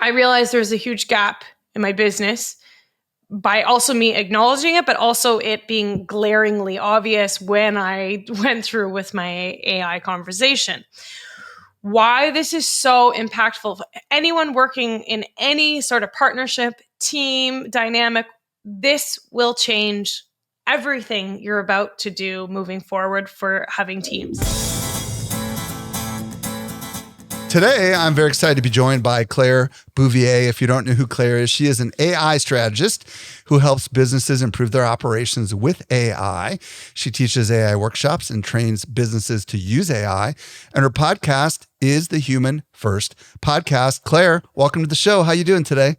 I realized there was a huge gap in my business by also me acknowledging it, but also it being glaringly obvious when I went through with my AI conversation. Why this is so impactful. Anyone working in any sort of partnership, team dynamic, this will change everything you're about to do moving forward for having teams. Today, I'm very excited to be joined by Claire Bouvier. If you don't know who Claire is, she is an AI strategist who helps businesses improve their operations with AI. She teaches AI workshops and trains businesses to use AI. And her podcast is the Human First Podcast. Claire, welcome to the show. How you doing today?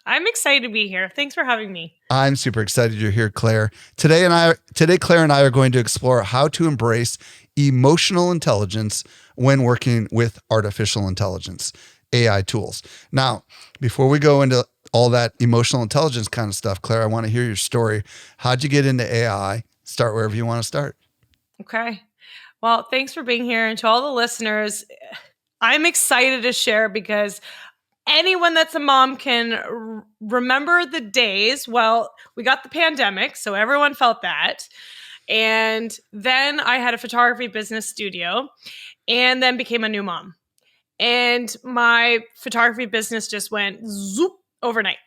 I'm excited to be here. Thanks for having me. I'm super excited you're here, Claire. Today, Claire and I are going to explore how to embrace emotional intelligence when working with artificial intelligence, AI tools. Now, before we go into all that emotional intelligence kind of stuff, Claire, I want to hear your story. How'd you get into AI? Start wherever you want to start. Okay. Well, thanks for being here. And to all the listeners, I'm excited to share because anyone that's a mom can remember the days. Well, we got the pandemic, so everyone felt that. And then I had a photography business studio and then became a new mom. And my photography business just went zoop overnight,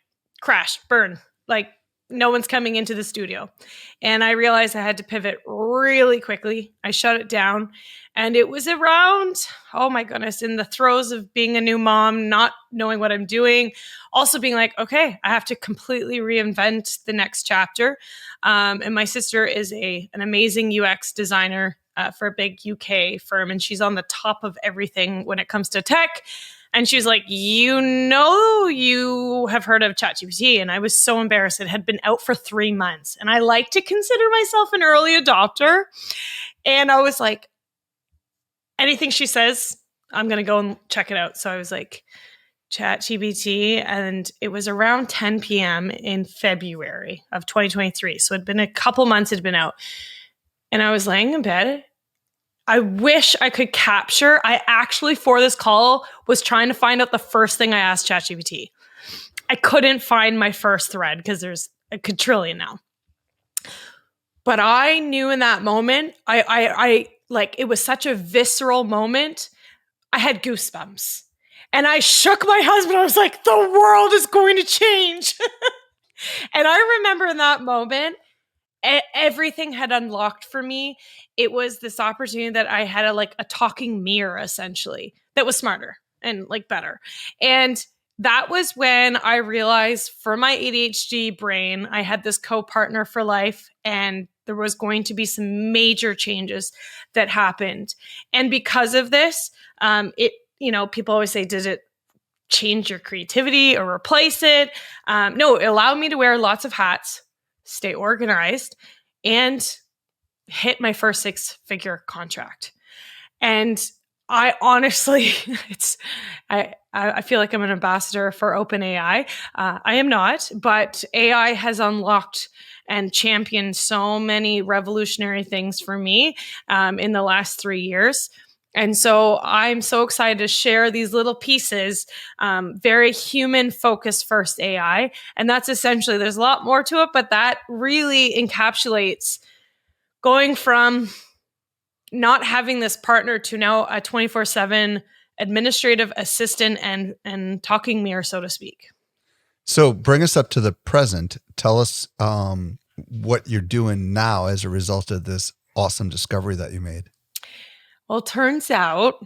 crash, burn, like no one's coming into the studio. And I realized I had to pivot really quickly. I shut it down. And it was around, oh my goodness, in the throes of being a new mom, not knowing what I'm doing, also being like, okay, I have to completely reinvent the next chapter. And my sister is an amazing UX designer for a big UK firm, and she's on the top of everything when it comes to tech. And she's like, you have heard of ChatGPT. And I was so embarrassed. It had been out for 3 months. And I like to consider myself an early adopter. And I was like, anything she says, I'm going to go and check it out. So I was like, ChatGPT. And it was around 10 p.m. in February of 2023. So it'd been a couple months, it'd been out. And I was laying in bed. I wish I could capture. I actually, for this call, was trying to find out the first thing I asked ChatGPT. I couldn't find my first thread because there's a quadrillion now. But I knew in that moment, I like, it was such a visceral moment. I had goosebumps. And I shook my husband. I was like, the world is going to change. And I remember in that moment, everything had unlocked for me. It was this opportunity that I had a talking mirror, essentially, that was smarter and better. And that was when I realized for my ADHD brain, I had this co-partner for life, and there was going to be some major changes that happened. And because of this, people always say, did it change your creativity or replace it? No, it allowed me to wear lots of hats, stay organized, and hit my first 6-figure contract. And I honestly, I feel like I'm an ambassador for OpenAI. I am not, but AI has unlocked and championed so many revolutionary things for me in the last 3 years. And so I'm so excited to share these little pieces, very human focused first AI. And that's essentially, there's a lot more to it, but that really encapsulates going from not having this partner to now a 24/7 administrative assistant and talking mirror, so to speak. So bring us up to the present. Tell us what you're doing now as a result of this awesome discovery that you made. Well, turns out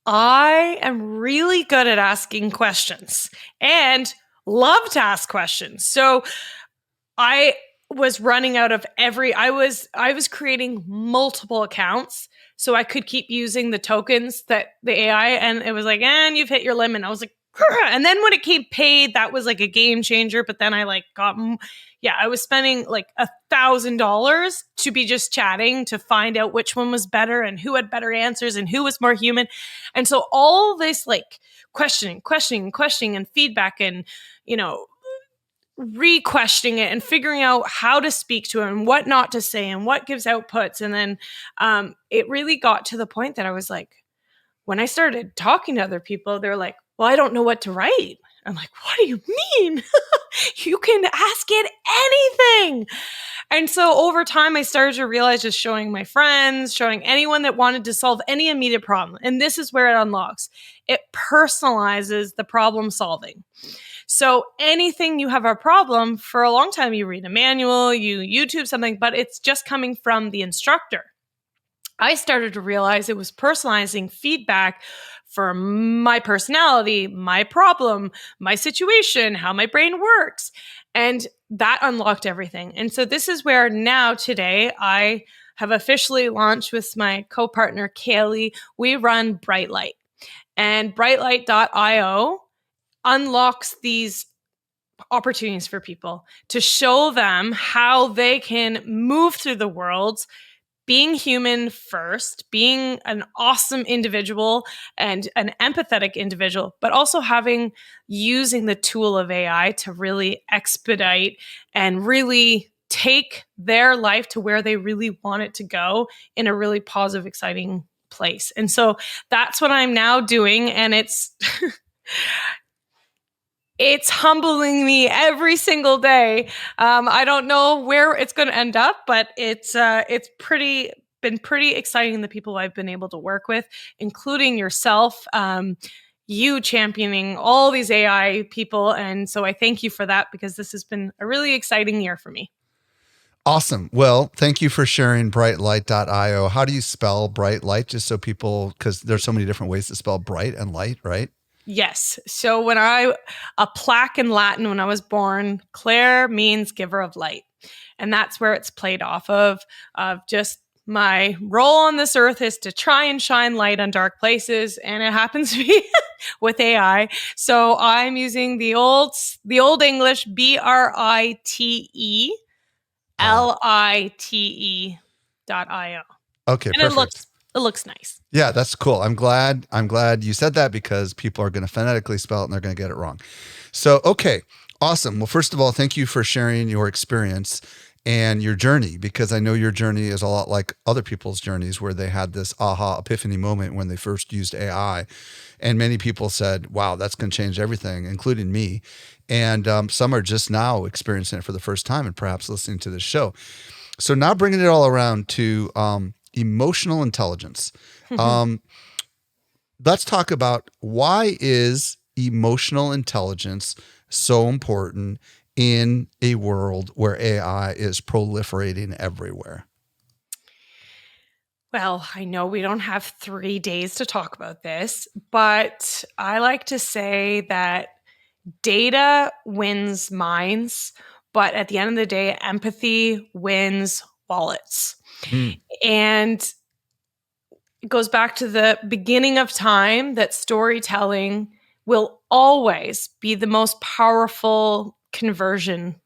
I am really good at asking questions and love to ask questions. So I was running out of I was creating multiple accounts so I could keep using the tokens that the AI, and it was like, and you've hit your limit. I was like, and then when it came paid, that was like a game changer. But then I I was spending like $1,000 to be just chatting to find out which one was better and who had better answers and who was more human. And so all this questioning and feedback and, re-questioning it and figuring out how to speak to it and what not to say and what gives outputs. And then it really got to the point that I was like, when I started talking to other people, they're like, well, I don't know what to write. I'm like, what do you mean? You can ask it anything. And so over time, I started to realize, just showing my friends, showing anyone that wanted to solve any immediate problem. And this is where it unlocks. It personalizes the problem solving. So anything you have a problem, for a long time, you read a manual, you YouTube something, but it's just coming from the instructor. I started to realize it was personalizing feedback for my personality, my problem, my situation, how my brain works. And that unlocked everything. And so this is where now today I have officially launched with my co-partner, Kaylee. We run Brightlight, and brightlight.io unlocks these opportunities for people to show them how they can move through the world being human first, being an awesome individual and an empathetic individual, but also using the tool of AI to really expedite and really take their life to where they really want it to go in a really positive, exciting place. And so that's what I'm now doing. And it's humbling me every single day. I don't know where it's going to end up, but it's been pretty exciting. The people I've been able to work with, including yourself, you championing all these AI people, and so I thank you for that, because this has been a really exciting year for me. Awesome. Well, thank you for sharing brightlight.io. How do you spell bright light? Just so people, because there's so many different ways to spell bright and light, right? Yes. So a plaque in Latin when I was born, Claire means giver of light. And that's where it's played off of just my role on this earth is to try and shine light on dark places. And it happens to be with AI. So I'm using the old English BRITELITE.io. Okay, And perfect. it looks nice. Yeah, that's cool. I'm glad you said that, because people are going to phonetically spell it and they're going to get it wrong. So, okay. Awesome. Well, first of all, thank you for sharing your experience and your journey, because I know your journey is a lot like other people's journeys where they had this aha epiphany moment when they first used AI. And many people said, wow, that's going to change everything, including me. And some are just now experiencing it for the first time and perhaps listening to this show. So now bringing it all around to emotional intelligence. Let's talk about, why is emotional intelligence so important in a world where AI is proliferating everywhere? Well, I know we don't have 3 days to talk about this, but I like to say that data wins minds, but at the end of the day, empathy wins wallets. Mm. And it goes back to the beginning of time that storytelling will always be the most powerful conversion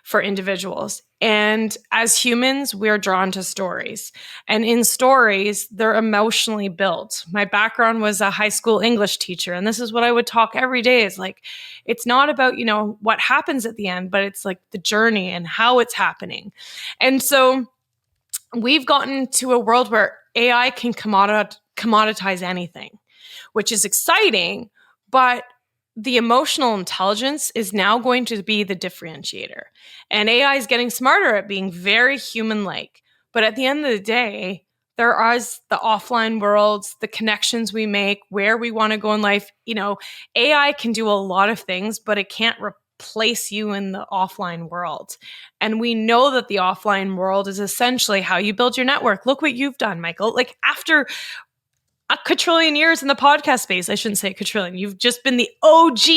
for individuals. And as humans, we're drawn to stories. And in stories, they're emotionally built. My background was a high school English teacher, and this is what I would talk every day is like, it's not about, what happens at the end, but it's like the journey and how it's happening. And so we've gotten to a world where AI can commoditize anything, which is exciting, but the emotional intelligence is now going to be the differentiator. And AI is getting smarter at being very human-like. But at the end of the day, there are the offline worlds, the connections we make, where we want to go in life. AI can do a lot of things, but it can't replace you in the offline world. And we know that the offline world is essentially how you build your network. Look what you've done, Michael. Like, after a quadrillion years in the podcast space, I shouldn't say a quadrillion, you've just been the OG.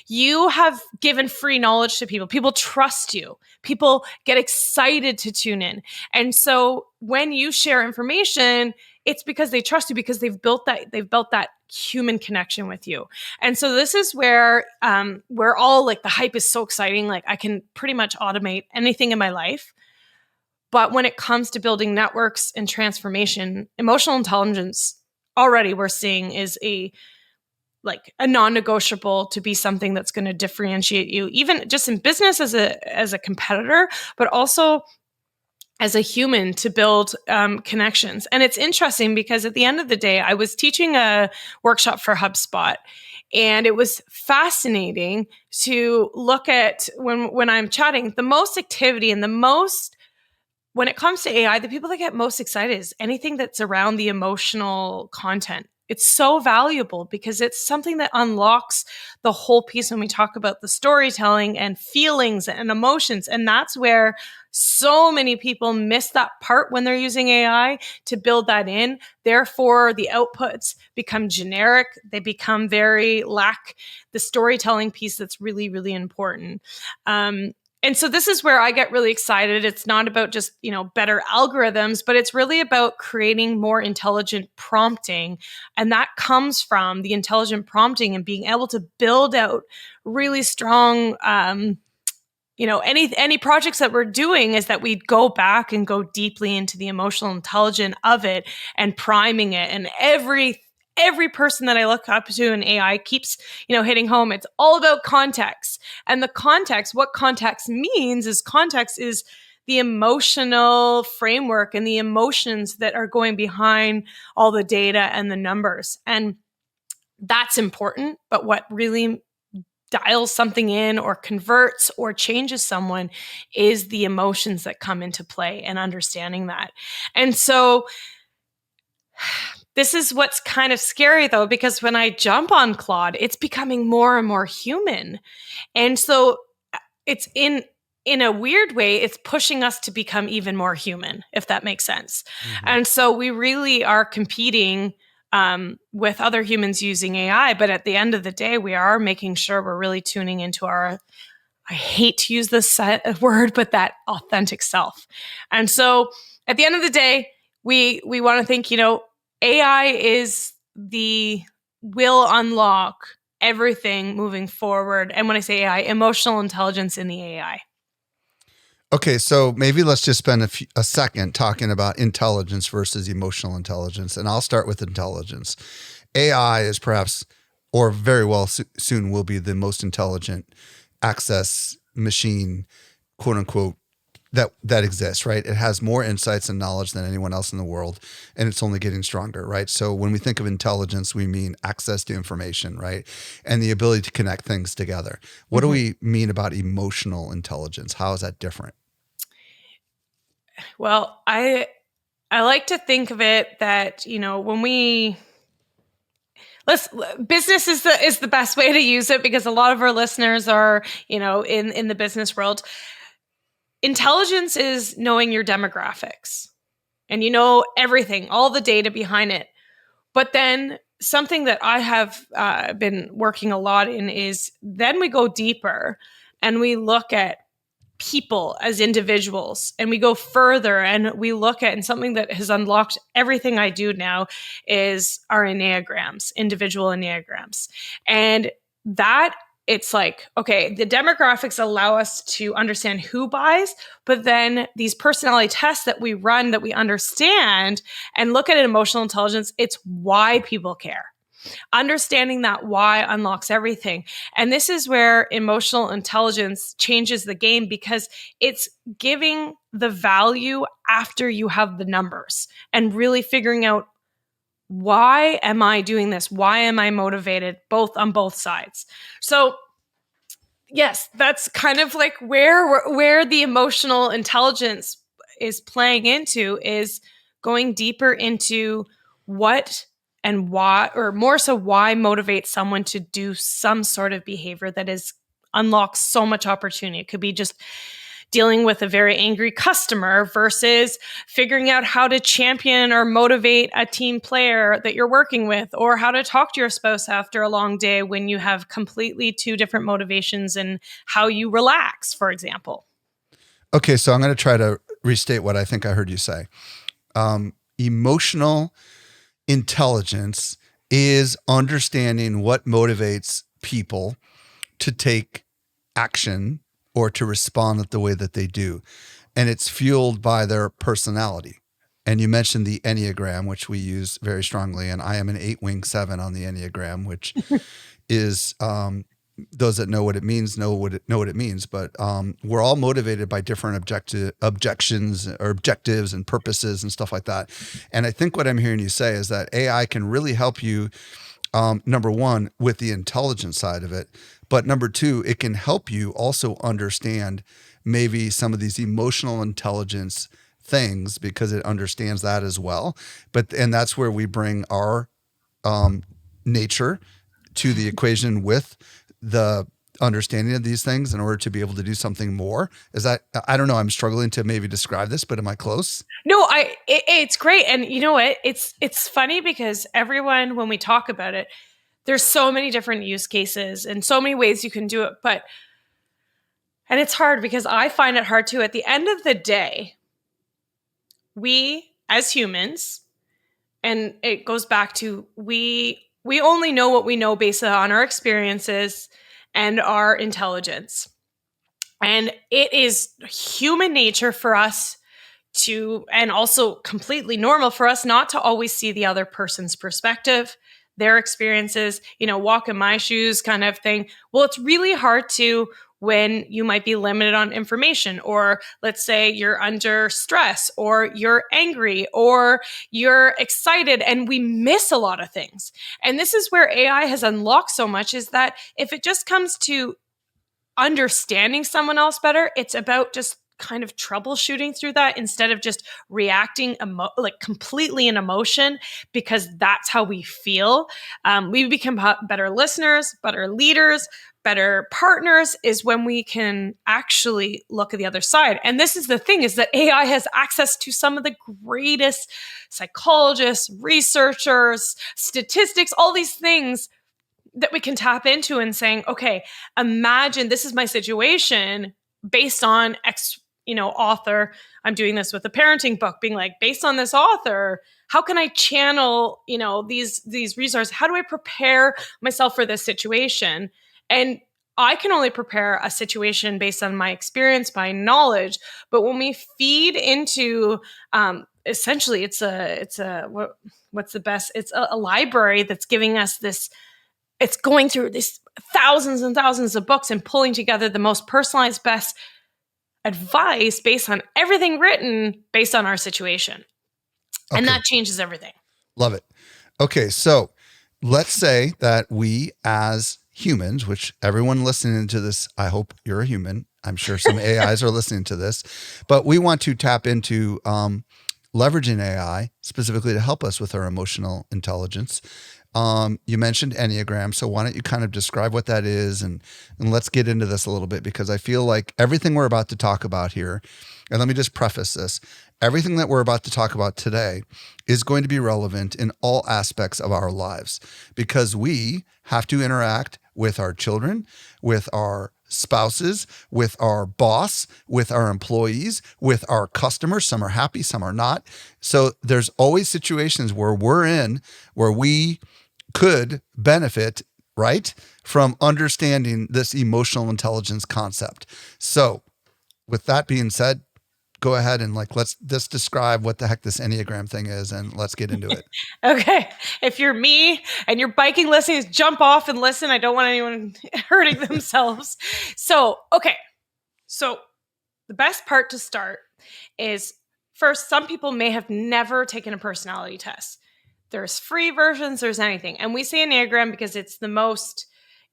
You have given free knowledge to people. People trust you. People get excited to tune in. And so when you share information, it's because they trust you, because they've built that human connection with you. And so this is where we're all like, the hype is so exciting. Like, I can pretty much automate anything in my life. But when it comes to building networks and transformation, emotional intelligence already we're seeing is a non-negotiable to be something that's going to differentiate you, even just in business as a competitor, but also as a human, to build connections. And it's interesting because at the end of the day, I was teaching a workshop for HubSpot, And it was fascinating to look at when I'm chatting, the most activity and the most, when it comes to AI, the people that get most excited is anything that's around the emotional content. It's so valuable because it's something that unlocks the whole piece when we talk about the storytelling and feelings and emotions. And that's where so many people miss that part when they're using AI to build that in. Therefore, the outputs become generic. They become very lack the storytelling piece that's really, really important. And so this is where I get really excited. It's not about just, better algorithms, but it's really about creating more intelligent prompting. And that comes from the intelligent prompting and being able to build out really strong, any projects that we're doing is that we go back and go deeply into the emotional intelligence of it and priming it. And every person that I look up to in AI keeps, hitting home. It's all about context. And the context, what context is the emotional framework and the emotions that are going behind all the data and the numbers. And that's important. But what really dials something in or converts or changes someone is the emotions that come into play and understanding that. And so this is what's kind of scary though, because when I jump on Claude, it's becoming more and more human. And so it's in a weird way, it's pushing us to become even more human, if that makes sense. Mm-hmm. And so we really are competing with other humans using AI. But at the end of the day, we are making sure we're really tuning into our, I hate to use this word, but that authentic self. And so at the end of the day, we want to think, AI will unlock everything moving forward. And when I say AI, emotional intelligence in the AI. Okay, so maybe let's just spend a second talking about intelligence versus emotional intelligence. And I'll start with intelligence. AI is perhaps, or very well soon will be, the most intelligent access machine, quote unquote, that exists, right? It has more insights and knowledge than anyone else in the world, and it's only getting stronger, right? So when we think of intelligence, we mean access to information, right? And the ability to connect things together. What do we mean about emotional intelligence? How is that different? Well, I like to think of it that, when business is the best way to use it, because a lot of our listeners are, in the business world. Intelligence is knowing your demographics and everything, all the data behind it. But then something that I have been working a lot in is then we go deeper and we look at people as individuals, and we go further and we look at, and something that has unlocked everything I do now is our Enneagrams, individual Enneagrams. And that, it's like, okay, the demographics allow us to understand who buys, but then these personality tests that we run, that we understand and look at emotional intelligence, it's why people care. Understanding that why unlocks everything. And this is where emotional intelligence changes the game, because it's giving the value after you have the numbers and really figuring out, why am I doing this? Why am I motivated? On both sides. So yes, that's kind of like where the emotional intelligence is playing into, is going deeper into what and why, or more so why motivates someone to do some sort of behavior that unlocks so much opportunity. It could be just dealing with a very angry customer versus figuring out how to champion or motivate a team player that you're working with, or how to talk to your spouse after a long day when you have completely two different motivations and how you relax, for example. Okay, so I'm going to try to restate what I think I heard you say. Emotional intelligence is understanding what motivates people to take action or to respond the way that they do. And it's fueled by their personality. And you mentioned the Enneagram, which we use very strongly. And I am an 8-wing 7 on the Enneagram, which is, those that know what it means know what it means. But we're all motivated by different objectives and purposes and stuff like that. And I think what I'm hearing you say is that AI can really help you Number one, with the intelligence side of it. But number two, it can help you also understand maybe some of these emotional intelligence things because it understands that as well. And that's where we bring our nature to the equation with the understanding of these things in order to be able to do something more. Is that, I don't know, I'm struggling to maybe describe this, but am I close? No, it's great. And you know what? It's funny because everyone, when we talk about it, there's so many different use cases and so many ways you can do it. And it's hard because I find it hard too. At the end of the day, we as humans, and it goes back to we only know what we know based on our experiences and our intelligence. And it is human nature for us to, and also completely normal for us not to always see the other person's perspective, their experiences, walk in my shoes kind of thing. Well, it's really hard to when you might be limited on information, or let's say you're under stress, or you're angry, or you're excited, and we miss a lot of things. And this is where AI has unlocked so much, is that if it just comes to understanding someone else better, it's about just kind of troubleshooting through that instead of just reacting like completely in emotion, because that's how we feel. We become better listeners, better leaders, better partners is when we can actually look at the other side. And this is the thing, is that AI has access to some of the greatest psychologists, researchers, statistics, all these things that we can tap into and saying, okay, imagine this is my situation based on X, author. I'm doing this with a parenting book, being like, based on this author, how can I channel, these resources? How do I prepare myself for this situation? And I can only prepare a situation based on my experience, my knowledge. But when we feed into, essentially, it's what's the best? It's a library that's giving us this. It's going through these thousands and thousands of books and pulling together the most personalized, best advice based on everything written based on our situation. Okay. And that changes everything. Love it. Okay. So let's say that we as humans, which everyone listening to this, I hope you're a human. I'm sure some AIs are listening to this, but we want to tap into leveraging AI specifically to help us with our emotional intelligence. You mentioned Enneagram, so why don't you kind of describe what that is, and let's get into this a little bit, because I feel like everything we're about to talk about here, and let me just preface this, everything that we're about to talk about today is going to be relevant in all aspects of our lives, because we have to interact with our children, with our spouses, with our boss, with our employees, with our customers. Some are happy, some are not. So there's always situations where where we could benefit, right, from understanding this emotional intelligence concept. So with that being said, go ahead and let's just describe what the heck this Enneagram thing is, and let's get into it. Okay. If you're me and you're biking listeners, jump off and listen. I don't want anyone hurting themselves. So the best part to start is, first, some people may have never taken a personality test. There's free versions, there's anything. And we say Enneagram because it's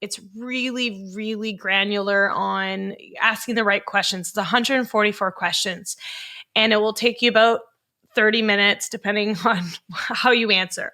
it's really, really granular on asking the right questions. It's 144 questions, and it will take you about 30 minutes, depending on how you answer.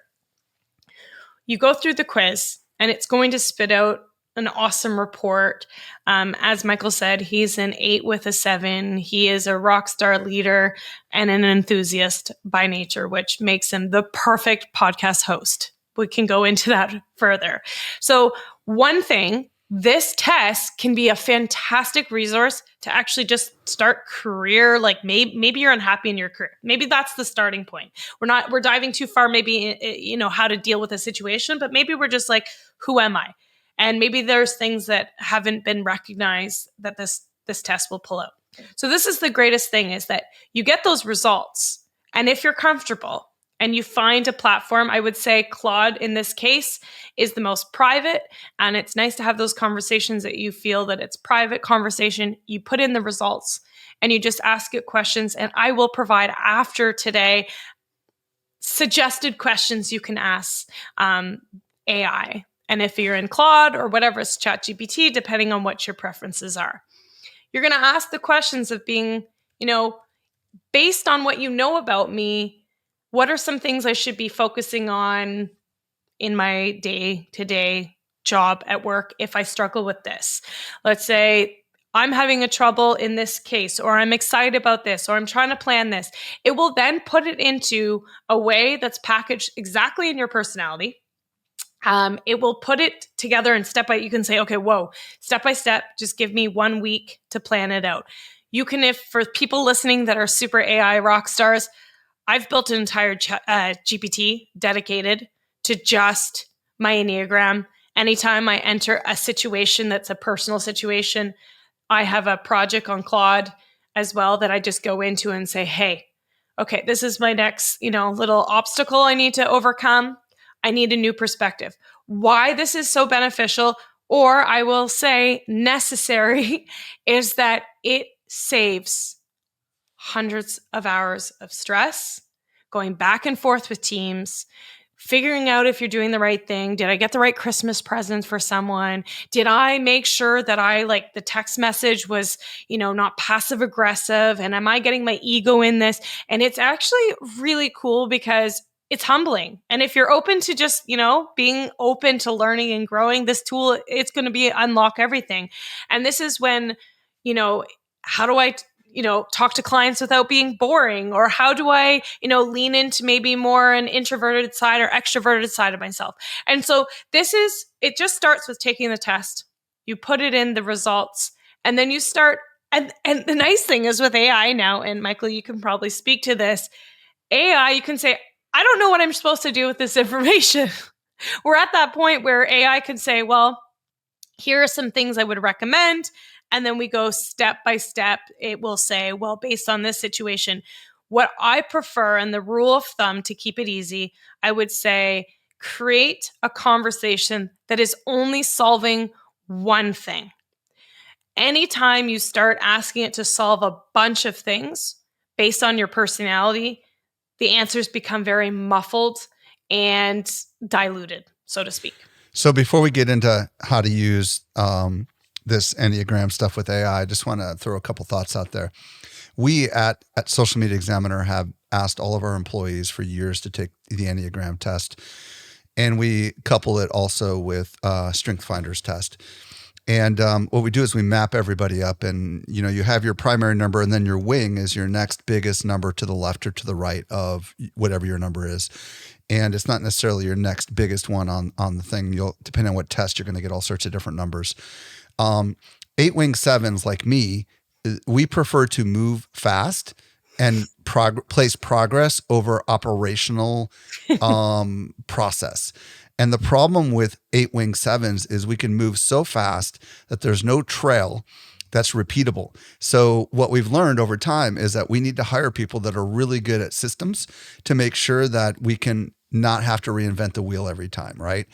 You go through the quiz, and it's going to spit out an awesome report. As Michael said, he's an 8 with a 7. He is a rock star leader and an enthusiast by nature, which makes him the perfect podcast host. We can go into that further. So one thing, this test can be a fantastic resource to actually just start career. Like maybe you're unhappy in your career. Maybe that's the starting point. We're diving too far, maybe, how to deal with a situation, but maybe we're just like, who am I? And maybe there's things that haven't been recognized that this test will pull out. So this is the greatest thing, is that you get those results. And if you're comfortable and you find a platform, I would say Claude in this case is the most private. And it's nice to have those conversations that you feel that it's private conversation. You put in the results and you just ask it questions. And I will provide after today suggested questions you can ask. AI. And if you're in Claude or whatever, it's ChatGPT, depending on what your preferences are. You're going to ask the questions of being, based on what you know about me, what are some things I should be focusing on in my day-to-day job at work if I struggle with this? Let's say I'm having a trouble in this case, or I'm excited about this, or I'm trying to plan this. It will then put it into a way that's packaged exactly in your personality. It will put it together and you can say, okay, whoa, step by step, just give me 1 week to plan it out. You can, if for people listening that are super AI rock stars, I've built an entire GPT dedicated to just my Enneagram. Anytime I enter a situation that's a personal situation, I have a project on Claude as well that I just go into and say, hey, okay, this is my next, little obstacle I need to overcome. I need a new perspective. Why this is so beneficial, or I will say necessary, is that it saves hundreds of hours of stress, going back and forth with teams, figuring out if you're doing the right thing. Did I get the right Christmas present for someone? Did I make sure that the text message was, not passive aggressive? And am I getting my ego in this? And it's actually really cool because it's humbling. And if you're open to just, being open to learning and growing, this tool, it's going to be unlock everything. And this is when, how do I talk to clients without being boring? Or how do I, lean into maybe more an introverted side or extroverted side of myself? And so it just starts with taking the test. You put it in the results, and then you start. And the nice thing is with AI now, and Michael, you can probably speak to this, AI, you can say, I don't know what I'm supposed to do with this information. We're at that point where AI can say, well, here are some things I would recommend. And then we go step by step. It will say, well, based on this situation, what I prefer, and the rule of thumb to keep it easy, I would say create a conversation that is only solving one thing. Anytime you start asking it to solve a bunch of things based on your personality, the answers become very muffled and diluted, so to speak. So before we get into how to use this Enneagram stuff with AI, I just want to throw a couple thoughts out there. We at Social Media Examiner have asked all of our employees for years to take the Enneagram test, and we couple it also with Strength Finders test. And what we do is we map everybody up, and you have your primary number, and then your wing is your next biggest number to the left or to the right of whatever your number is. And it's not necessarily your next biggest one on the thing. Depending on what test, you're going to get all sorts of different numbers. 8-wing 7s like me, we prefer to move fast and place progress over operational process. And the problem with 8-wing 7s is we can move so fast that there's no trail that's repeatable. So what we've learned over time is that we need to hire people that are really good at systems to make sure that we can not have to reinvent the wheel every time, right?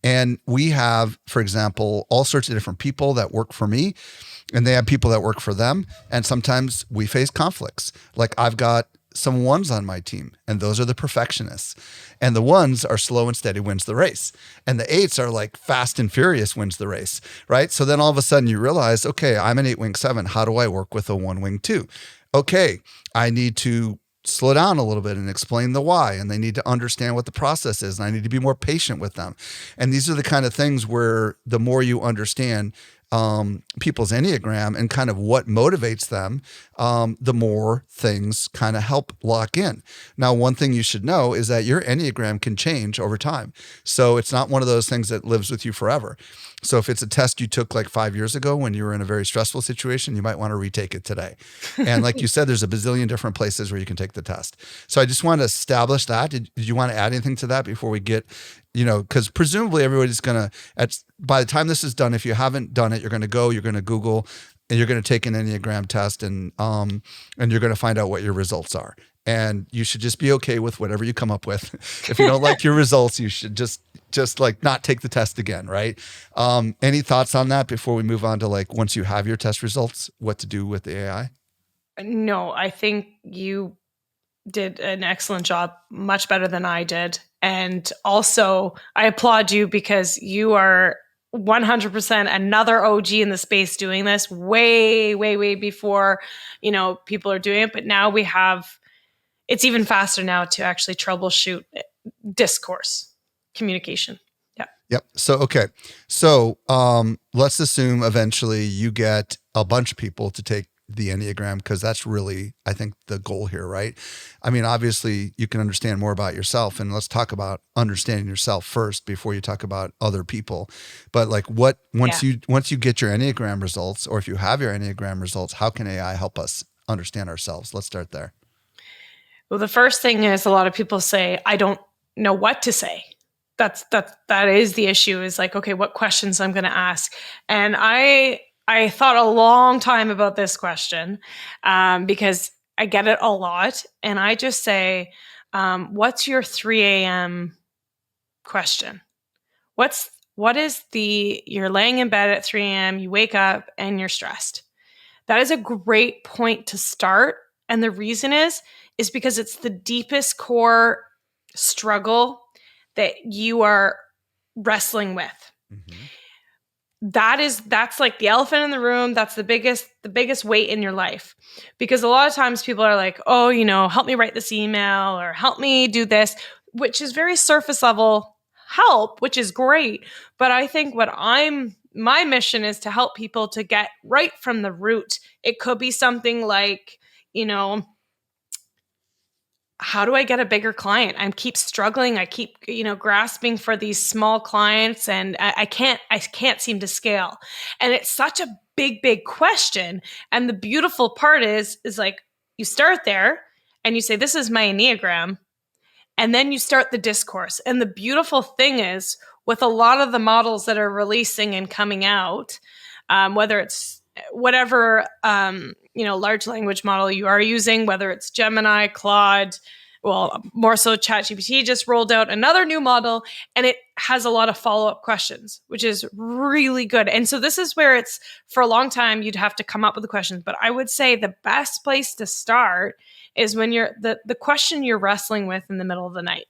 And we have, for example, all sorts of different people that work for me, and they have people that work for them. And sometimes we face conflicts. Like I've got some 1s on my team, and those are the perfectionists. And the 1s are slow and steady wins the race. And the 8s are like fast and furious wins the race, right? So then all of a sudden you realize, okay, I'm an 8-wing 7. How do I work with a 1-wing 2? Okay, I need to slow down a little bit and explain the why, and they need to understand what the process is, and I need to be more patient with them. And these are the kind of things where the more you understand people's Enneagram and kind of what motivates them, the more things kind of help lock in. Now, one thing you should know is that your Enneagram can change over time. So it's not one of those things that lives with you forever. So if it's a test you took like 5 years ago when you were in a very stressful situation, you might want to retake it today. And like you said, there's a bazillion different places where you can take the test. So I just want to establish that. Did you want to add anything to that before we get, because presumably everybody's going to, by the time this is done, if you haven't done it, you're going to Google, and you're going to take an Enneagram test, and you're going to find out what your results are. And you should just be okay with whatever you come up with. If you don't like your results, you should just like not take the test again, right? Any thoughts on that before we move on to like once you have your test results, what to do with the AI? No, I think you did an excellent job, much better than I did. And also, I applaud you because you are 100% another OG in the space doing this way, way, way before, people are doing it. But now it's even faster now to actually troubleshoot discourse, communication. Yeah. Yep. So, okay. So, let's assume eventually you get a bunch of people to take the Enneagram, because that's really, I think, the goal here, right? I mean, obviously you can understand more about yourself, and let's talk about understanding yourself first before you talk about other people. But like once Yeah. you get your Enneagram results, or if you have your Enneagram results, how can AI help us understand ourselves? Let's start there. Well, the first thing is a lot of people say, I don't know what to say. That is the issue, is like, okay, what questions I'm going to ask. And I thought a long time about this question, because I get it a lot. And I just say, what's your 3 a.m. question? You're laying in bed at 3 a.m., you wake up and you're stressed. That is a great point to start. And the reason is because it's the deepest core struggle that you are wrestling with. Mm-hmm. That's like the elephant in the room. That's the biggest weight in your life. Because a lot of times people are like, oh, help me write this email or help me do this, which is very surface level help, which is great. But I think my mission is to help people to get right from the root. It could be something like, how do I get a bigger client? I keep struggling. I keep, grasping for these small clients, and I can't seem to scale. And it's such a big, big question. And the beautiful part is like, you start there and you say, this is my Enneagram. And then you start the discourse. And the beautiful thing is, with a lot of the models that are releasing and coming out, whether it's whatever large language model you are using, whether it's Gemini, Claude, well, more so ChatGPT just rolled out another new model, and it has a lot of follow-up questions, which is really good. And so this is where it's, for a long time, you'd have to come up with the questions. But I would say the best place to start is when you're the question you're wrestling with in the middle of the night.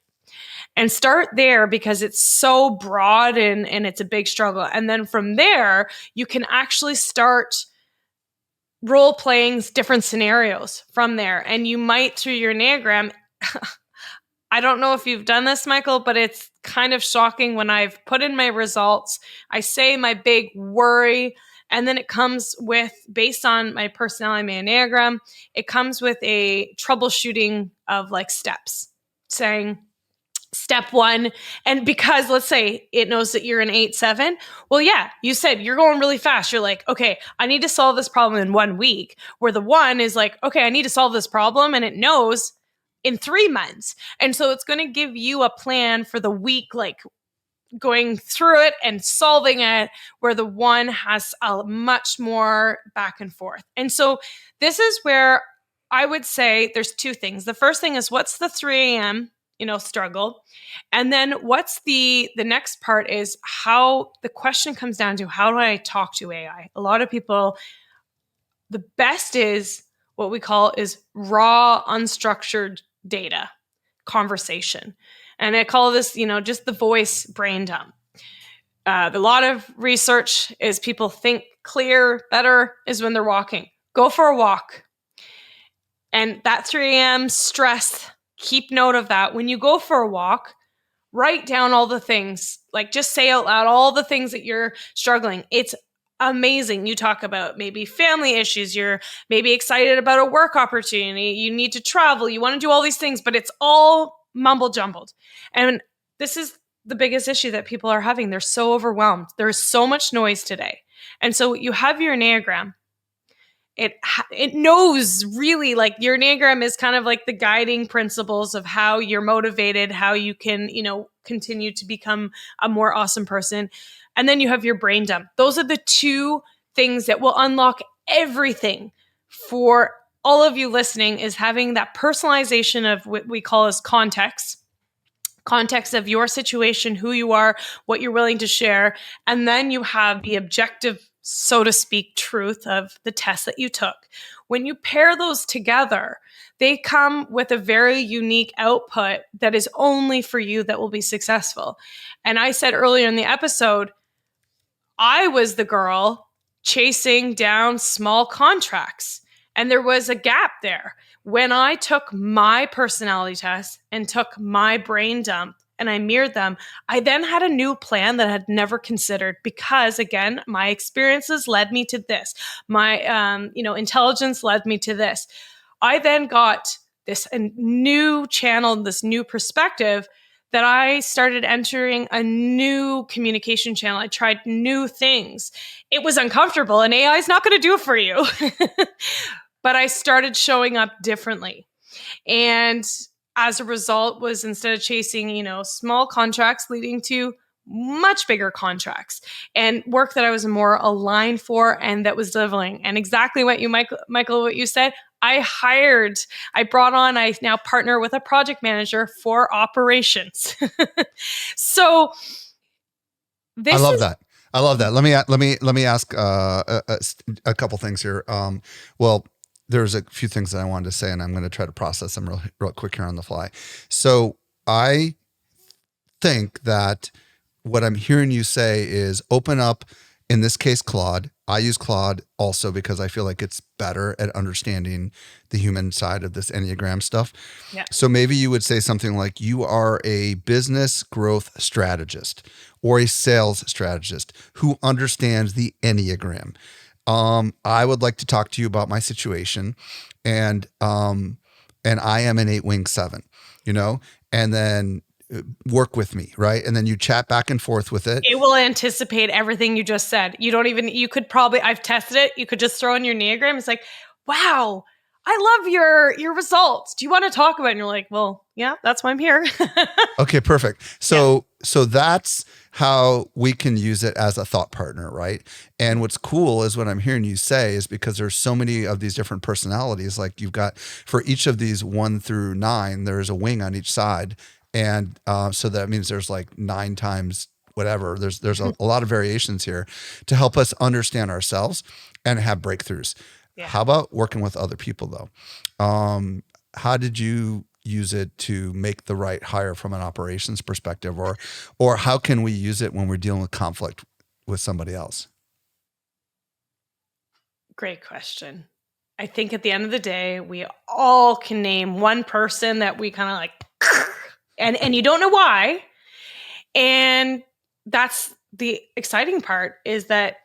And start there, because it's so broad and it's a big struggle. And then from there, you can actually start role playing different scenarios from there. And you might, through your Enneagram, I don't know if you've done this, Michael, but it's kind of shocking when I've put in my results, I say my big worry, and then it comes with, based on my personality, my Enneagram, it comes with a troubleshooting of like steps, saying, step one. And because let's say it knows that you're an 8-7, well, yeah, you said you're going really fast. You're like, okay, I need to solve this problem in 1 week. Where the one is like, okay, I need to solve this problem. And it knows in 3 months. And so it's going to give you a plan for the week, like going through it and solving it, where the one has a much more back and forth. And so this is where I would say there's 2 things. The first thing is, what's the 3 a.m., struggle? And then what's the next part is, how the question comes down to, how do I talk to AI? A lot of people, the best is what we call is raw, unstructured data conversation. And I call this, just the voice brain dump. A lot of research is people think clear, better is when they're walking. Go for a walk. And that 3 a.m. stress, keep note of that. When you go for a walk, write down all the things, like just say out loud all the things that you're struggling. It's amazing. You talk about maybe family issues, you're maybe excited about a work opportunity, you need to travel, you want to do all these things, but it's all mumble jumbled. And this is the biggest issue that people are having. They're so overwhelmed. There's so much noise today. And so you have your Enneagram. It knows, really, like, your Enneagram is kind of like the guiding principles of how you're motivated, how you can, continue to become a more awesome person. And then you have your brain dump. Those are the 2 things that will unlock everything for all of you listening, is having that personalization of what we call as context of your situation, who you are, what you're willing to share. And then you have the objective so to speak, truth of the test that you took, when you pair those together, they come with a very unique output that is only for you that will be successful. And I said earlier in the episode, I was the girl chasing down small contracts. And there was a gap there. When I took my personality test and took my brain dump and I mirrored them, I then had a new plan that I had never considered because, again, my experiences led me to this. My, intelligence led me to this. I then got this new channel, this new perspective that I started entering a new communication channel. I tried new things. It was uncomfortable, and AI is not going to do it for you. But I started showing up differently. And as a result was instead of chasing, small contracts leading to much bigger contracts and work that I was more aligned for and that was delivering. And exactly what you, Michael, what you said, I now partner with a project manager for operations. So I this love is, that. I love that. Let me ask a couple things here. Well, there's a few things that I wanted to say, and I'm going to try to process them real quick here on the fly. So I think that what I'm hearing you say is open up. In this case, Claude. I use Claude also because I feel like it's better at understanding the human side of this Enneagram stuff. yeah. So maybe you would say something like you are a business growth strategist or a sales strategist who understands the Enneagram. I would like to talk to you about my situation, and I am an 8-wing 7, and then work with me, right? And then you chat back and forth with it. It will anticipate everything you just said. You could probably, I've tested it. You could just throw in your Enneagram. It's like, wow, I love your results. Do you want to talk about it? And you're like, well, yeah, that's why I'm here. Okay, perfect. So that's how we can use it as a thought partner, right? And what's cool is what I'm hearing you say is because there's so many of these different personalities, like you've got for each of these 1 through 9, there's a wing on each side. And so that means there's like 9 times whatever. There's a lot of variations here to help us understand ourselves and have breakthroughs. Yeah. How about working with other people though? How did you use it to make the right hire from an operations perspective, or how can we use it when we're dealing with conflict with somebody else? Great question. I think at the end of the day, we all can name one person that we kind of like, and you don't know why. And that's the exciting part is that,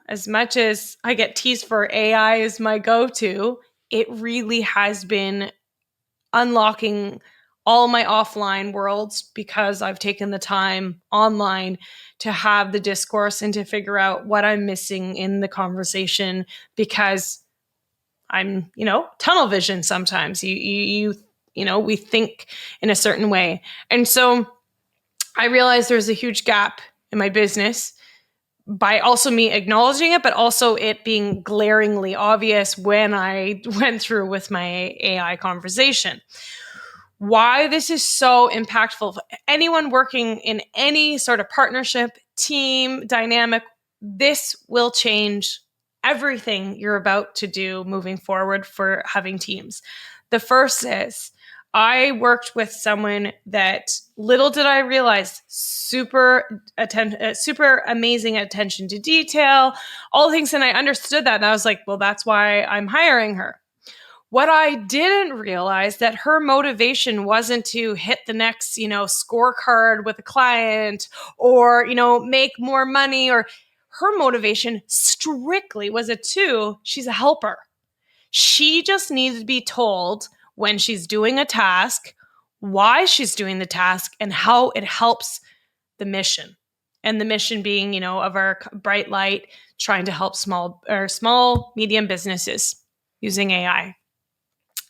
as much as I get teased for AI as my go-to, it really has been unlocking all my offline worlds because I've taken the time online to have the discourse and to figure out what I'm missing in the conversation because I'm, tunnel vision sometimes. We think in a certain way. And so I realized there's a huge gap in my business by also me acknowledging it, but also it being glaringly obvious when I went through with my AI conversation. Why this is so impactful for anyone working in any sort of partnership, team dynamic, this will change everything you're about to do moving forward for having teams. The first is I worked with someone that little did I realize super amazing attention to detail, all things. And I understood that. And I was like, well, that's why I'm hiring her. What I didn't realize that her motivation wasn't to hit the next, scorecard with a client or, make more money, or her motivation strictly was she's a helper. She just needed to be told when she's doing a task, why she's doing the task and how it helps the mission. And the mission being, of our bright light, trying to help small, medium businesses using AI.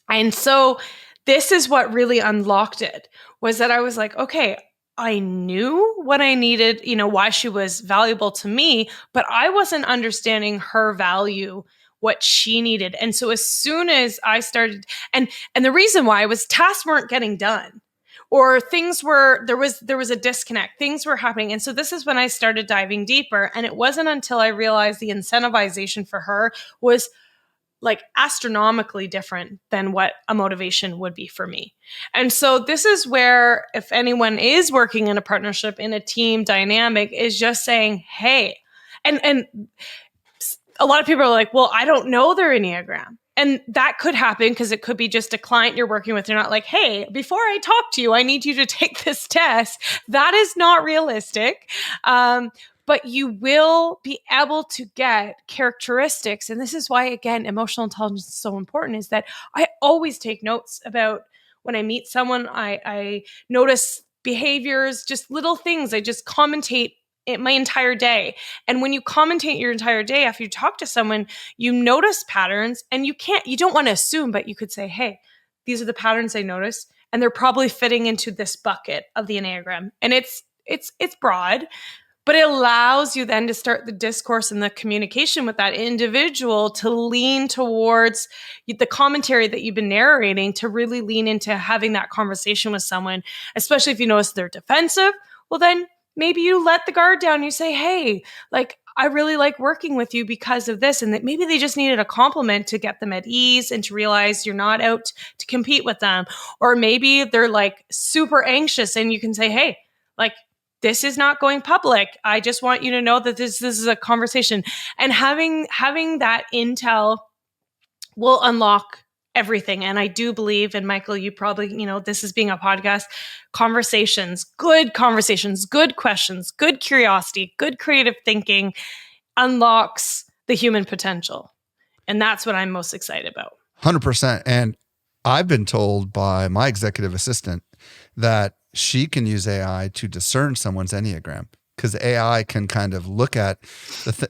And so this is what really unlocked it, was that I was like, okay, I knew what I needed, why she was valuable to me, but I wasn't understanding her value, what she needed. And so as soon as I started, and the reason why was tasks weren't getting done. or things were there was a disconnect, things were happening. And so this is when I started diving deeper, and it wasn't until I realized the incentivization for her was like astronomically different than what a motivation would be for me. And so this is where, if anyone is working in a partnership, in a team dynamic, is just saying, hey, and a lot of people are like, well, I don't know their Enneagram. And that could happen because it could be just a client you're working with. You're not like, hey, before I talk to you, I need you to take this test. That is not realistic. But you will be able to get characteristics. And this is why, again, emotional intelligence is so important, is that I always take notes about when I meet someone. I notice behaviors, just little things. I just commentate my entire day. And when you commentate your entire day after you talk to someone, you notice patterns, and you don't want to assume, but you could say, hey, these are the patterns I notice, and they're probably fitting into this bucket of the Enneagram. And it's broad, but it allows you then to start the discourse and the communication with that individual to lean towards the commentary that you've been narrating, to really lean into having that conversation with someone, especially if you notice they're defensive. Well, then maybe you let the guard down. You say, hey, like, I really like working with you because of this. And that maybe they just needed a compliment to get them at ease and to realize you're not out to compete with them. Or maybe they're like super anxious, and you can say, hey, like, this is not going public. I just want you to know that this is a conversation. And having that intel will unlock everything. And I do believe, and Michael, you probably, this is being a podcast, conversations, good questions, good curiosity, good creative thinking unlocks the human potential. And that's what I'm most excited about. 100%. And I've been told by my executive assistant that she can use AI to discern someone's Enneagram, because AI can kind of look at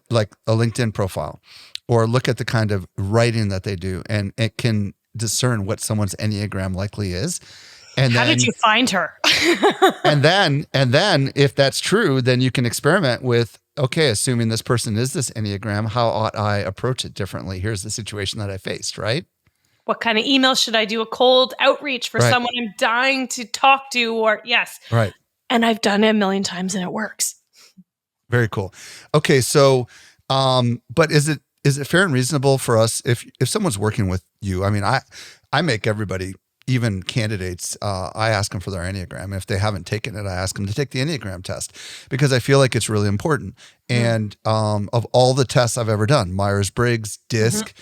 like a LinkedIn profile, or look at the kind of writing that they do, and it can discern what someone's Enneagram likely is. And how did you find her? and then if that's true, then you can experiment with, okay, assuming this person is this Enneagram, how ought I approach it differently? Here's the situation that I faced, right? What kind of email should I do? A cold outreach for someone I'm dying to talk to, or yes. Right. And I've done it a million times and it works. Very cool. Okay. So, but is it fair and reasonable for us if someone's working with you? I mean, I make everybody, even candidates, I ask them for their Enneagram. If they haven't taken it, I ask them to take the Enneagram test, because I feel like it's really important. Mm-hmm. And of all the tests I've ever done, Myers-Briggs, DISC,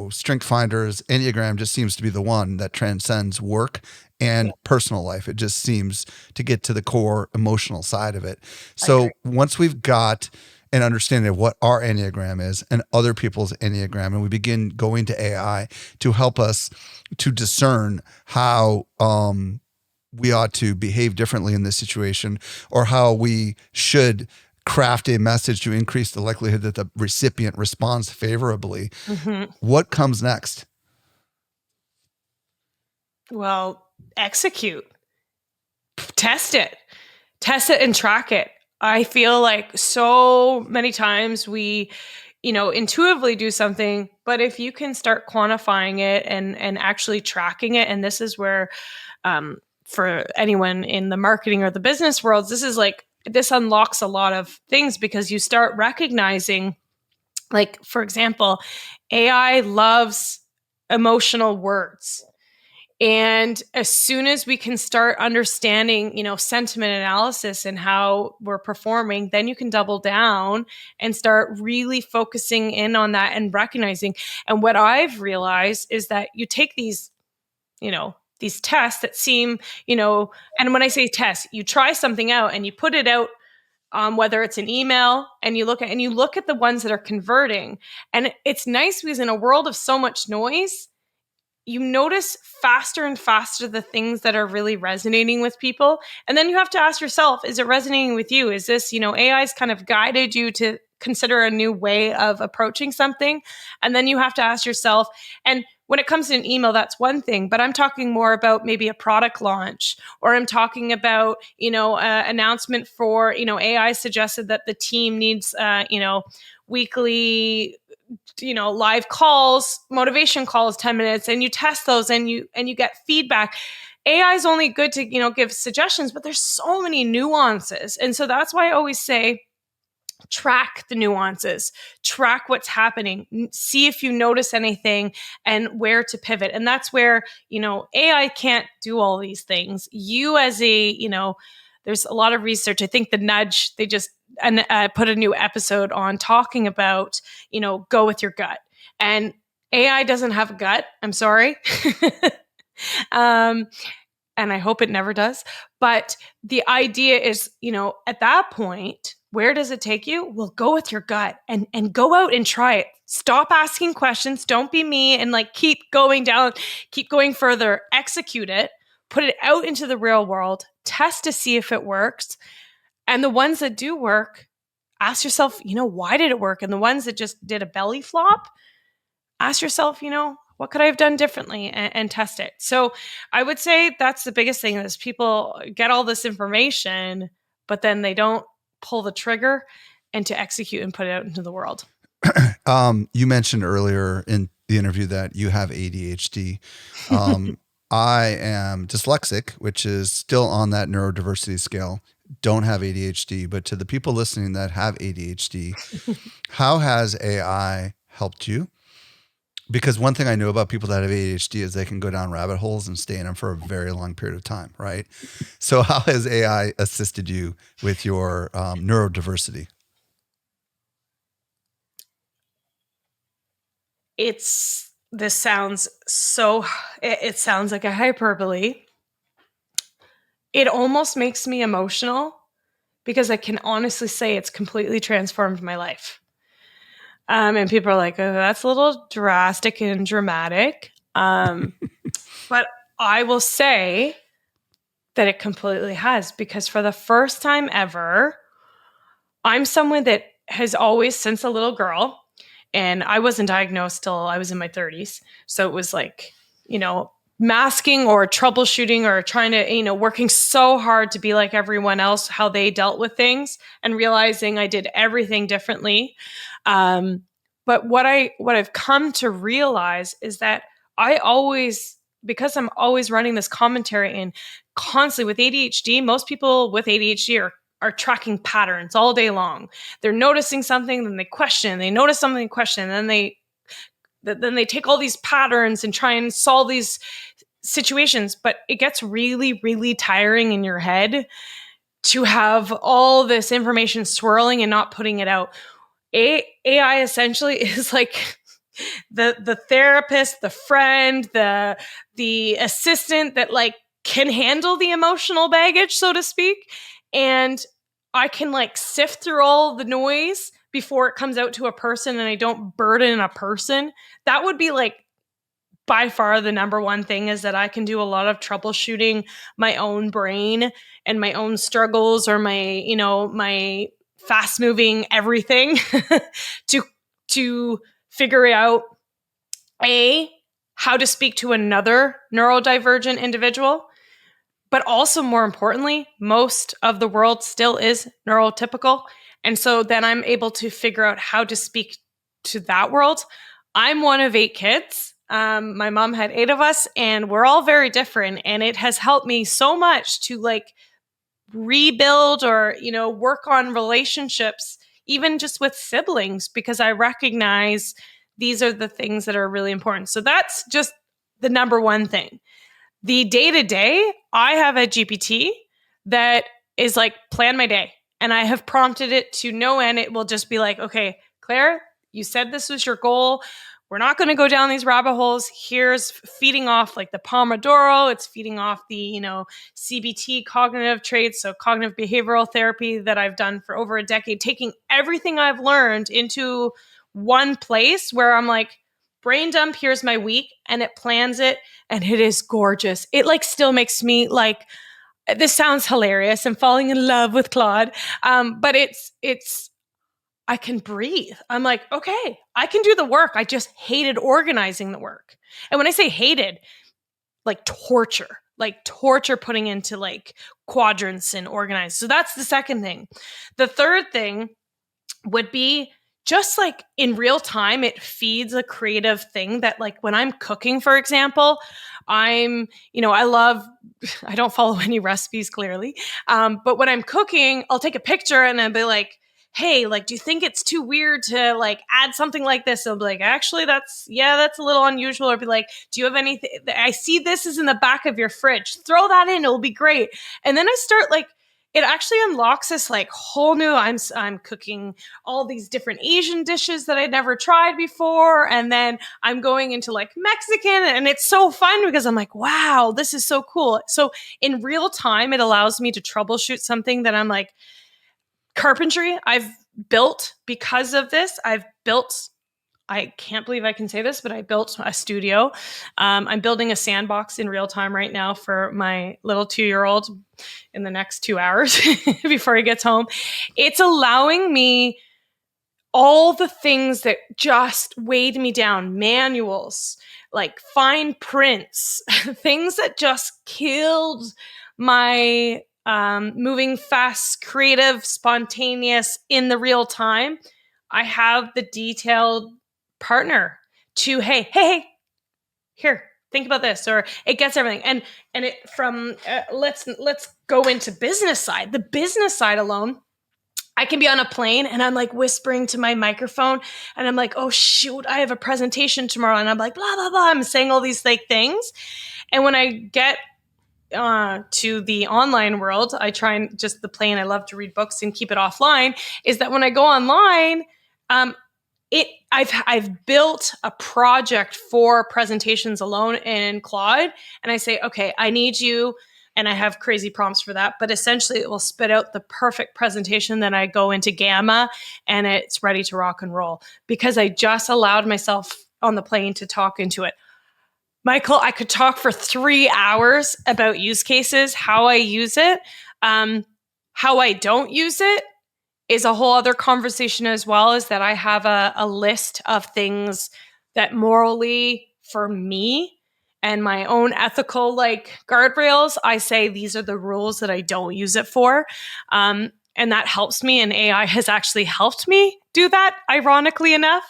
Strength Finders, Enneagram just seems to be the one that transcends work and personal life. It just seems to get to the core emotional side of it. So once we've got an understanding of what our Enneagram is and other people's Enneagram, and we begin going to AI to help us to discern how we ought to behave differently in this situation, or how we should craft a message to increase the likelihood that the recipient responds favorably. Mm-hmm. What comes next? Well, execute. Test it and track it. I feel like so many times we, intuitively do something, but if you can start quantifying it and actually tracking it, and this is where, for anyone in the marketing or the business worlds, this unlocks a lot of things, because you start recognizing, like, for example, AI loves emotional words. And as soon as we can start understanding, sentiment analysis and how we're performing, then you can double down and start really focusing in on that and recognizing. And what I've realized is that you take these tests that seem, and when I say test, you try something out and you put it out, whether it's an email, and you look at the ones that are converting. And it's nice because in a world of so much noise, you notice faster and faster the things that are really resonating with people. And then you have to ask yourself, is it resonating with you? Is this, AI's kind of guided you to consider a new way of approaching something? And then you have to ask yourself, and when it comes to an email, that's one thing, but I'm talking more about maybe a product launch, or I'm talking about, announcement for, AI suggested that the team needs, weekly live calls, motivation calls, 10 minutes, and you test those and you get feedback. AI is only good to, give suggestions, but there's so many nuances. And so that's why I always say, track the nuances, track what's happening, see if you notice anything and where to pivot. And that's where, AI can't do all these things. You as there's a lot of research. I think the Nudge, they just put a new episode on talking about, go with your gut. And AI doesn't have a gut. I'm sorry. um, and I hope it never does. But the idea is, at that point, where does it take you? Well, go with your gut and go out and try it. Stop asking questions. Don't be me and keep going down, keep going further, execute it, put it out into the real world, test to see if it works. And the ones that do work, ask yourself, why did it work? And the ones that just did a belly flop, ask yourself, what could I have done differently, and test it. So I would say that's the biggest thing is people get all this information, but then they don't pull the trigger and to execute and put it out into the world. You mentioned earlier in the interview that you have ADHD. I am dyslexic, which is still on that neurodiversity scale. Don't have ADHD, but to the people listening that have ADHD, how has AI helped you? Because one thing I know about people that have ADHD is they can go down rabbit holes and stay in them for a very long period of time, right? So how has AI assisted you with your neurodiversity? This sounds it sounds like a hyperbole. It almost makes me emotional because I can honestly say it's completely transformed my life. And people are like, oh, that's a little drastic and dramatic. But I will say that it completely has, because for the first time ever, I'm someone that has always, since a little girl, and I wasn't diagnosed till I was in my 30s. So it was masking or troubleshooting or trying to, working so hard to be like everyone else, how they dealt with things, and realizing I did everything differently. But what I've come to realize is that because I'm always running this commentary and constantly with ADHD, most people with ADHD are tracking patterns all day long. They're noticing something, then they question, they notice something, question, and then they take all these patterns and try and solve these situations. But it gets really, really tiring in your head to have all this information swirling and not putting it out. AI essentially is like the therapist, the friend, the assistant that can handle the emotional baggage, so to speak. And I can sift through all the noise before it comes out to a person, and I don't burden a person. That would be by far the number one thing, is that I can do a lot of troubleshooting my own brain and my own struggles, or my fast moving everything to figure out how to speak to another neurodivergent individual. But also, more importantly, most of the world still is neurotypical. And so then I'm able to figure out how to speak to that world. I'm one of 8 kids. My mom had 8 of us, and we're all very different. And it has helped me so much to rebuild or, work on relationships, even just with siblings, because I recognize these are the things that are really important. So that's just the number one thing. The day-to-day, I have a GPT that is plan my day. And I have prompted it to no end. It will just be like, okay, Claire, you said this was your goal. We're not going to go down these rabbit holes. Here's feeding off the Pomodoro. It's feeding off the, CBT, cognitive traits. So cognitive behavioral therapy that I've done for over a decade, taking everything I've learned into one place where I'm like, brain dump, here's my week, and it plans it, and it is gorgeous. It still makes me this sounds hilarious. I'm falling in love with Claude. But it's I can breathe. I'm like, okay, I can do the work. I just hated organizing the work. And when I say hated, torture putting into quadrants and organized. So that's the second thing. The third thing would be just like in real time, it feeds a creative thing that like when I'm cooking, for example, I don't follow any recipes clearly. But when I'm cooking, I'll take a picture and I'll be like, hey, like, do you think it's too weird to like add something like this? I'll be like, actually, that's a little unusual. Or be like, do you have anything? I see this is in the back of your fridge. Throw that in. It'll be great. And then I start like, it actually unlocks this like whole new, I'm cooking all these different Asian dishes that I'd never tried before. And then I'm going into like Mexican, and it's so fun because I'm like, wow, this is so cool. So in real time, it allows me to troubleshoot something that I'm like, carpentry I've built because of this. I can't believe I can say this, but I built a studio. I'm building a sandbox in real time right now for my little 2-year-old in the next 2 hours before he gets home. It's allowing me all the things that just weighed me down, manuals, like fine prints, things that just killed my moving fast, creative, spontaneous in the real time. I have the detailed partner to, hey, here, think about this, or it gets everything. And it from let's go into business side. The business side alone, I can be on a plane and I'm like whispering to my microphone and I'm like, oh shoot, I have a presentation tomorrow. And I'm like, blah, blah, blah. I'm saying all these like things. And when I get to the online world, I try and just the plane. I love to read books and keep it offline. Is that when I go online, I've built a project for presentations alone in Claude, and I say, okay, I need you, and I have crazy prompts for that. But essentially, it will spit out the perfect presentation. Then I go into Gamma, and it's ready to rock and roll because I just allowed myself on the plane to talk into it. Michael, I could talk for 3 hours about use cases, how I use it, how I don't use it is a whole other conversation as well. Is that I have a list of things that morally for me and my own ethical like guardrails, I say these are the rules that I don't use it for. And that helps me. And AI has actually helped me do that, ironically enough.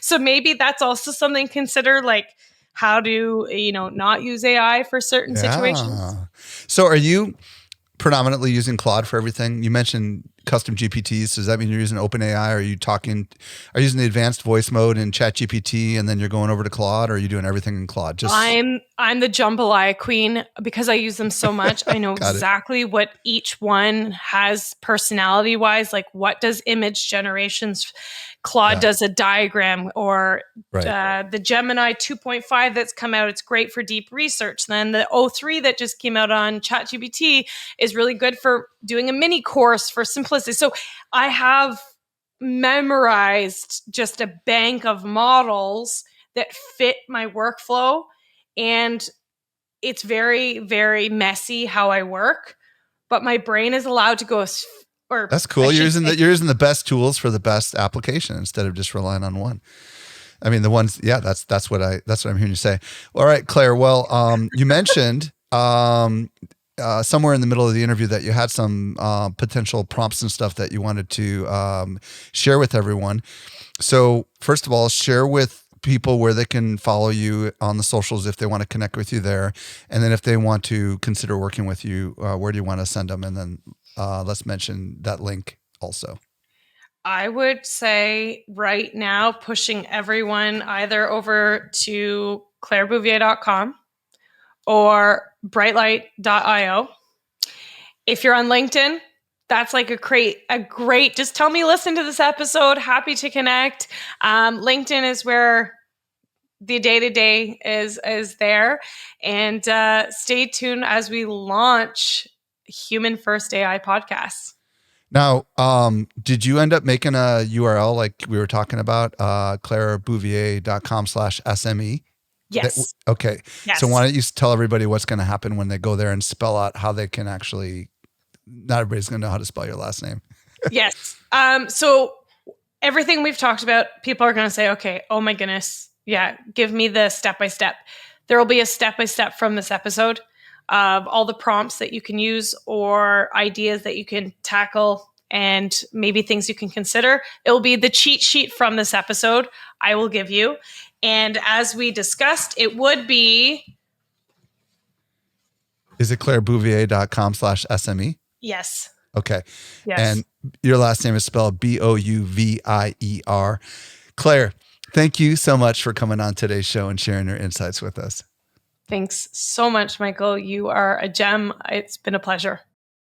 So maybe that's also something to consider, like how to, not use AI for certain situations. Yeah. So are you predominantly using Claude for everything? You mentioned custom GPTs. Does that mean you're using OpenAI? Are you using the advanced voice mode in ChatGPT and then you're going over to Claude, or are you doing everything in Claude? I'm the jambalaya queen because I use them so much. I know exactly what each one has personality wise. Like what does image generations? Claude does a diagram, or the Gemini 2.5 that's come out. It's great for deep research. Then the O3 that just came out on ChatGPT is really good for doing a mini course for simplicity. So I have memorized just a bank of models that fit my workflow, and it's very, very messy how I work, but my brain is allowed to go. That's cool. You're using the best tools for the best application instead of just relying on one. I mean, the ones, that's what I'm hearing you say. All right, Claire. Well, you mentioned somewhere in the middle of the interview that you had some potential prompts and stuff that you wanted to share with everyone. So first of all, share with people where they can follow you on the socials if they want to connect with you there. And then if they want to consider working with you, where do you want to send them? And then let's mention that link also. I would say right now, pushing everyone either over to clairebouvier.com or brightlight.io. If you're on LinkedIn, that's like a great, just tell me, listen to this episode. Happy to connect. LinkedIn is where the day-to-day is there. And stay tuned as we launch Human First AI podcasts. Now, did you end up making a URL like we were talking about, clairebouvier.com/SME? Yes. Okay. Yes. So why don't you tell everybody what's going to happen when they go there and spell out how they can actually, not everybody's going to know how to spell your last name. Yes. So everything we've talked about, people are going to say, okay, oh my goodness. Yeah. Give me the step-by-step. There will be a step-by-step from this episode of all the prompts that you can use or ideas that you can tackle and maybe things you can consider. It will be the cheat sheet from this episode I will give you. And as we discussed, it would be... Is it clairebouvier.com/SME? Yes. Okay. Yes. And your last name is spelled Bouvier. Claire, thank you so much for coming on today's show and sharing your insights with us. Thanks so much, Michael. You are a gem. It's been a pleasure.